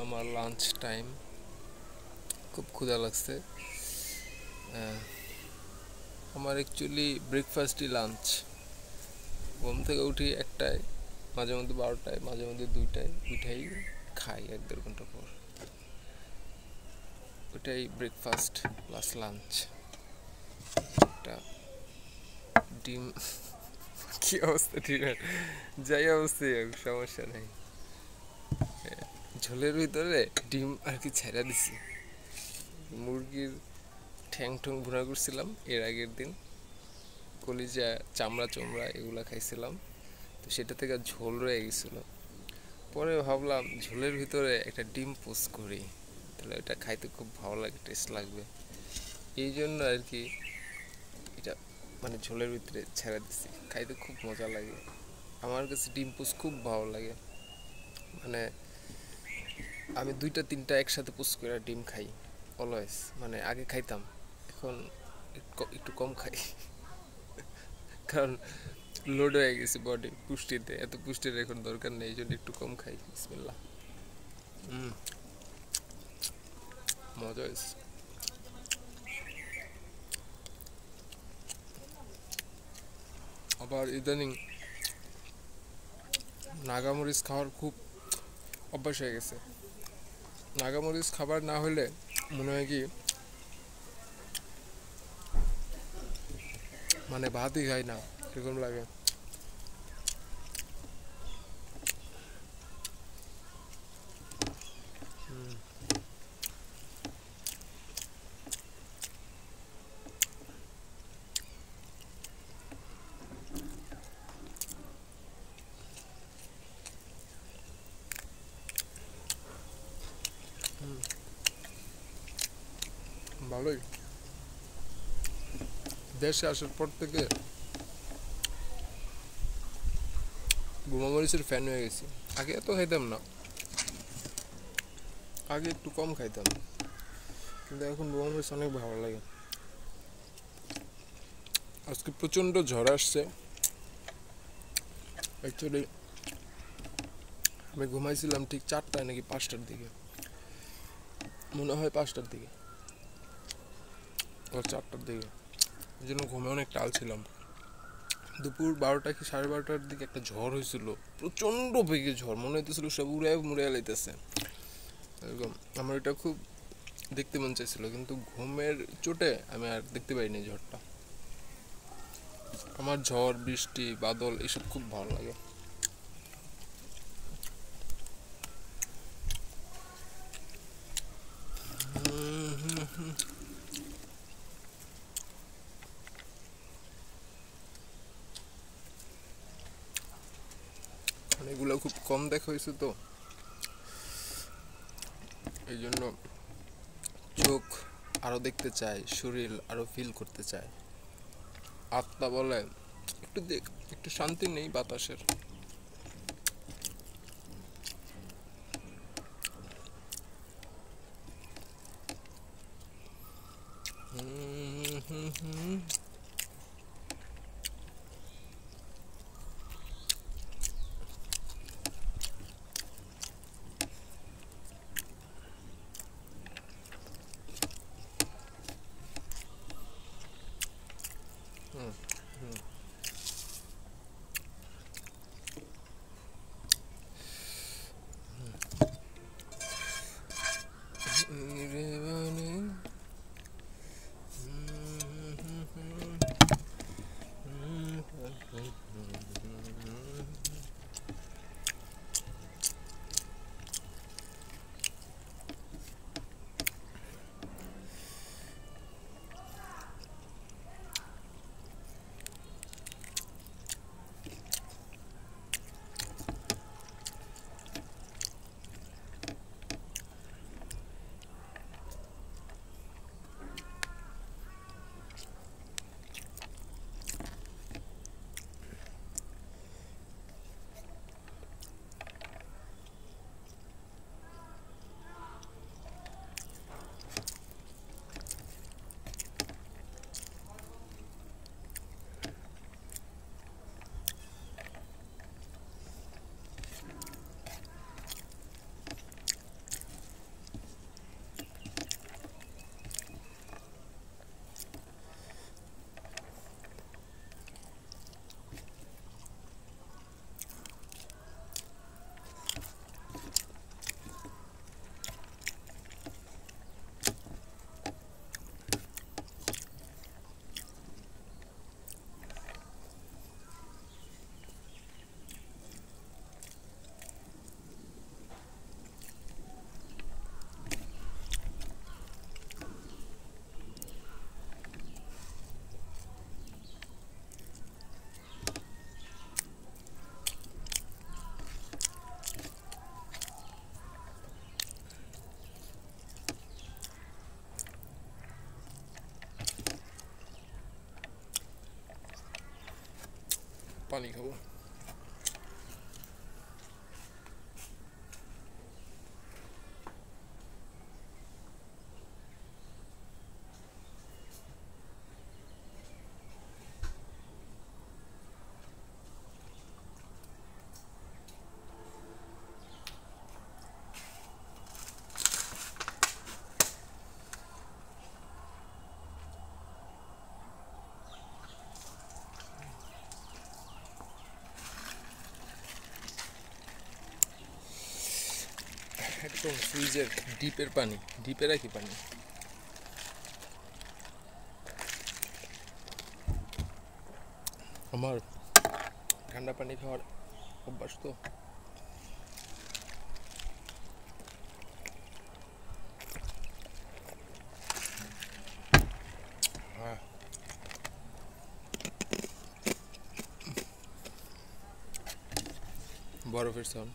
আমার lunch time, খুব ক্ষুধা লাগছে। আমার অ্যাকচুয়ালি ব্রেকফাস্টই লাঞ্চ। ঘুম থেকে উঠি একটায়, মাঝে মধ্যে 12টায়, মাঝে মধ্যে 2টায় উঠাই, খাই 1-1.5 ঘন্টা পর। ওটাই ব্রেকফাস্ট প্লাস লাঞ্চ। একটা ডিম। কি অবস্থা? ডিমের যাই অবস্থায় হোক সমস্যা নেই। ঝোলের ভিতরে ডিম আর কি ছেড়া দিছি। মুরগির ঠ্যাং ঠ্যাং ভুনা করছিলাম এর আগের দিন, কলিজা চামড়া চমড়া এগুলা খাইছিলাম, তো সেটা থেকে ঝোল রয়ে গেছিলো। পরে ভাবলাম ঝোলের ভিতরে একটা ডিম পোস্ট করি, তাহলে এটা খাইতে খুব ভালো লাগে, টেস্ট লাগবে। এই জন্য আর কি এটা মানে ঝোলের ভিতরে ছেড়ে দিছি, খাইতে খুব মজা লাগে। আমার কাছে ডিম পোস্ট খুব ভালো লাগে। মানে আমি 2-3টা একসাথে পোস্ট করে ডিম খাই অলওয়েজ। মানে আগে খাইতাম, এখন একটু কম খাই। কারণ লোড হয়ে গেছে বডি পুষ্টিতে, এত পুষ্টির এখন দরকার নেই, এই জন্য একটু কম খাই। বিসমিল্লাহ। হুম, মজা হয়েছে। আবার ইদানিং নাগামরিচ খাওয়ার খুব অভ্যাস হয়ে গেছে। নাগামরিচ খাবার না হলে মনে হয় কি মানে ভাতই খাই না এরকম লাগে। ভালোই। দেশে আসার পর থেকে গোমামরিচের ফ্যান হয়ে গেছি। আগে এত খাইতাম না, আগে একটু কম খাইতাম, কিন্তু এখন গোমামরিচ অনেক ভালো লাগে। আজকে প্রচণ্ড ঝড় আসছে। অ্যাকচুয়ালি আমি ঘুমাইছিলাম ঠিক 4টায় নাকি 5টার দিকে, মনে হয় 5টার দিকে, 4টার দিকে। এই জন্য ঘুমে অনেক টাল ছিলাম। দুপুর 12টা কি 12:30টার দিকে একটা ঝড় হয়েছিল, প্রচণ্ড বেগে ঝড়, মনে হইতেছিল সব উড়ে মুড়ে লাইতেছে এরকম। আমার এটা খুব দেখতে মন চাইছিল, কিন্তু ঘুমের চোটে আমি আর দেখতে পাইনি ঝড়টা। আমার ঝড় বৃষ্টি বাদল এসব খুব ভালো লাগে। এগুলো খুব কম দেখা হয়েছে তো, এই জন্য চোখ আরো দেখতে চায়, শরীর আরো ফিল করতে চায়। আত্মা বলে একটু দেখ, একটু শান্তি নেই বাতাসের। পানি খাবো। একদম ফ্রিজের ডিপের পানি, ডিপে রাখি পানি। আমার ঠান্ডা পানি খাওয়ার অভ্যাস তো। বরফের সাউন্ড।